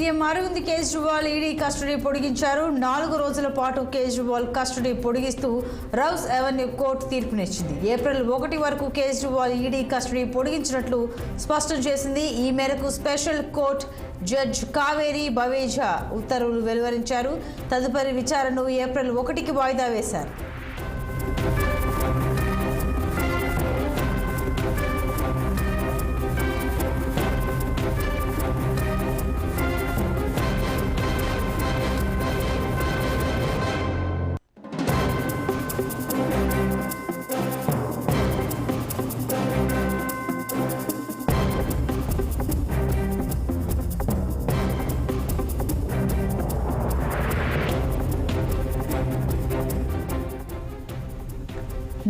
CM Arvind Kejriwal ED custody పొడిగించారు. 4 రోజుల పాటు కేజ్రీవాల్ కస్టడీ పొడిగిస్తూ రౌస్ అవెన్యూ కోర్టు తీర్పునిచ్చింది. ఏప్రిల్ 1 వరకు కేజ్రీవాల్ ఈడీ కస్టడీ పొడిగించినట్లు స్పష్టం చేసింది. ఈ మేరకు special court judge Kaveri Baveja ఉత్తర్వులు వెలువరించారు. తదుపరి విచారణను ఏప్రిల్ 1కి వాయిదా వేశారు.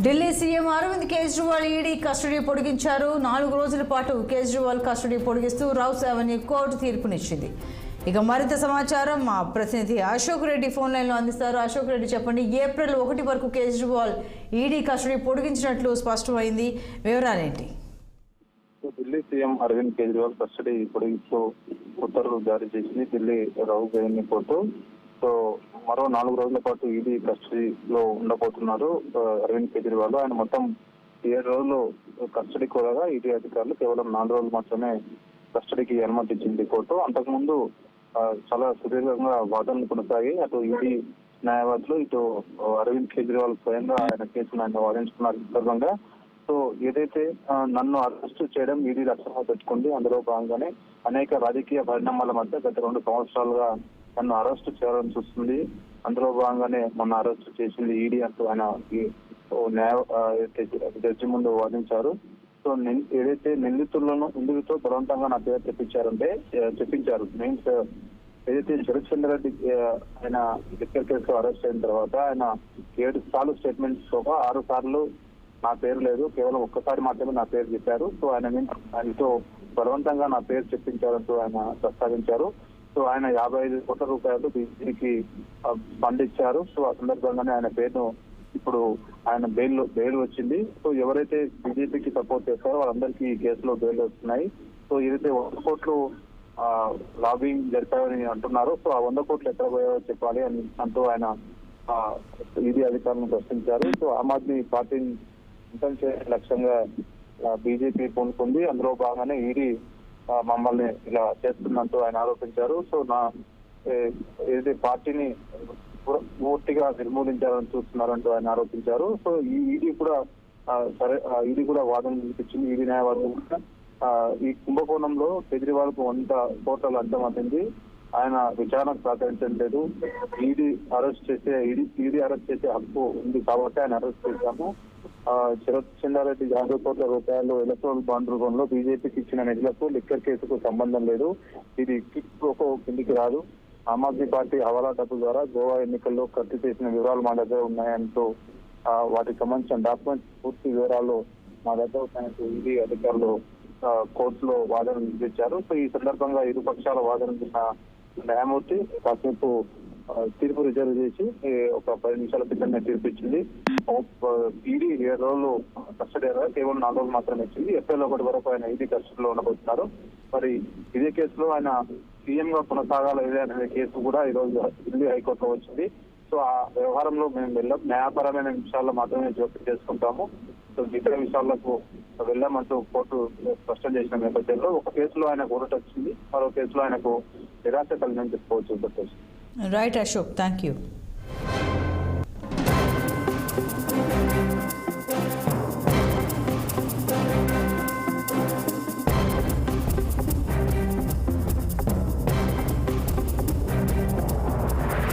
Delhi CM Arvind Kejriwal ED custody పొడిగించారు. 4 రోజుల పాటు కేజ్రీవాల్ కస్టడీ పొడిగిస్తూ రౌస్ అవెన్యూ కోర్టు తీర్పునిచ్చింది. ఇక మరింత సమాచారం మా ప్రతినిధి అశోక్ రెడ్డి ఫోన్ లైన్లో అందిస్తారు. అశోక్ రెడ్డి, చెప్పండి, ఏప్రిల్ 1 వరకు కేజ్రీవాల్ ఈడీ కస్టడీ పొడిగించినట్లు స్పష్టమైంది, వివరాలేంటి? ఢిల్లీ సీఎం అరవింద్ కేజ్రీవాల్ కస్టడీ పొడిగిస్తూ ఉత్తర్వులు జారీ చేసింది ఢిల్లీ రౌస్ అవెన్యూ కోర్టు. సో మరో 4 రోజుల పాటు ఈడీ కస్టడీలో ఉండబోతున్నారు అరవింద్ కేజ్రీవాల్. ఆయన మొత్తం 7 రోజులు కస్టడీ కోరగా ఈడీ అధికారులు కేవలం 4 రోజులు మాత్రమే కస్టడీకి అనుమతి ఇచ్చింది కోర్టు. అంతకుముందు చాలా సుదీర్ఘంగా వాదనలు కొనసాగి అటు ఈడీ న్యాయవాదులు ఇటు అరవింద్ కేజ్రీవాల్ స్వయంగా ఆయన కేసును ఆయన వాదించుకున్న సందర్భంగా సో ఏదైతే నన్ను అరెస్ట్ చేయడం ఈడీ లక్ష్యంగా పెట్టుకుంది, అందులో భాగంగానే అనేక రాజకీయ పరిణామాల మధ్య గత 2 సంవత్సరాలుగా నన్ను అరెస్ట్ చేయాలని చూస్తుంది, అందులో భాగంగానే మొన్న అరెస్ట్ చేసింది ఈడీ అంటూ ఆయన జడ్జి ముందు వాదించారు. సో ఏదైతే నిందితులతో బలవంతంగా నా పేరు చెప్పించారు మీన్స్ ఏదైతే శరత్ చంద్ర రెడ్డి ఆయన లిక్కర్ కేసులో అరెస్ట్ అయిన తర్వాత ఆయన 7 సార్లు స్టేట్మెంట్స్ 6 సార్లు నా పేరు లేదు, కేవలం ఒక్కసారి మాత్రమే నా పేరు చెప్పారు. సో ఆయనతో బలవంతంగా నా పేరు చెప్పించారంటూ ఆయన ప్రస్తావించారు. సో ఆయన 55 కోట్ల రూపాయలు బీజేపీకి ఫండ్ ఇచ్చారు. సో ఆ సందర్భంగానే ఆయన పేరును ఇప్పుడు ఆయన బెయిల్ వచ్చింది. సో ఎవరైతే బీజేపీకి సపోర్ట్ చేస్తారో వాళ్ళందరికీ ఈ కేసులో బెయిల్ వస్తున్నాయి. సో ఏదైతే 100 కోట్లు లాబింగ్ జరిపారని అంటున్నారు, సో ఆ 100 కోట్లు ఎక్కడ పోయారో చెప్పాలి అని అంటూ ఆయన ఈడీ అధికారులను ప్రశ్నించారు. సో ఆమ్ ఆద్మీ పార్టీని అంతం చేసే లక్ష్యంగా బీజేపీ పూనుకుంది, అందులో భాగంగానే ఈడీ మమ్మల్ని ఇలా చేస్తుందంటూ ఆయన ఆరోపించారు. సో ఏదైతే పార్టీని పూర్తిగా నిర్మూలించాలని చూస్తున్నారంటూ ఆయన ఆరోపించారు. సో ఈ ఈడీ కూడా వాదన వినిపించింది. ఈడీ న్యాయవాదులు కూడా ఈ కుంభకోణంలో కేజ్రీవాల్ కు 100 కోట్ల లంచం అందింది, ఆయన విచారణకు సహకరించడం లేదు, ఈడీ అరెస్ట్ చేసే హక్కు ఉంది కాబట్టి ఆయన అరెస్ట్ చేశాము. శరత్ చంద్రారెడ్డి 50 కోట్ల రూపాయలు ఎలక్ట్రల్ బాండ్ రూపంలో బీజేపీకి ఇచ్చిన నిధులకు లిక్కర్ కేసుకు సంబంధం లేదు, ఇది కిందికి రాదు. ఆమ్ ఆద్మీ పార్టీ హవాలా డబ్బు ద్వారా గోవా ఎన్నికల్లో ఖర్చు చేసిన వివరాలు మా దగ్గర ఉన్నాయంటూ వాటికి సంబంధించిన డాక్యుమెంట్స్ పూర్తి వివరాలు మా దగ్గర ఉన్నాయంటూ ఈడీ అధికారులు కోర్టులో వాదన వినిపించారు. సో ఈ సందర్భంగా ఇరు పక్షాల వాదన న్యాయమూర్తి కాసేపు తీర్పు రిజర్వ్ చేసి ఒక 10 నిమిషాల క్రితమే తీర్పు ఇచ్చింది. ఈడీ 7 రోజులు కస్టడీ కేవలం 4 రోజులు మాత్రమే ఇచ్చింది. ఏప్రిల్ 1 వరకు ఆయన ఈడీ కస్టడీలో ఉండబోతున్నారు. మరి ఇదే కేసులో ఆయన సీఎం గా కొనసాగాలి అనే కేసు కూడా ఈ రోజు ఢిల్లీ హైకోర్టులో వచ్చింది. సో ఆ వ్యవహారంలో మేము న్యాయపరమైన విషయాల్లో మాత్రమే జోక్యం చేసుకుంటాము, సో ఇతర విషయాలకు వెళ్ళామంటూ కోర్టు స్పష్టం చేసిన నేపథ్యంలో ఒక కేసులో ఆయనకు ఊరట వచ్చింది, మరో కేసులో ఆయనకు నిరాశ కలిగిందని చెప్పుకోవచ్చు. Right Ashok, thank you.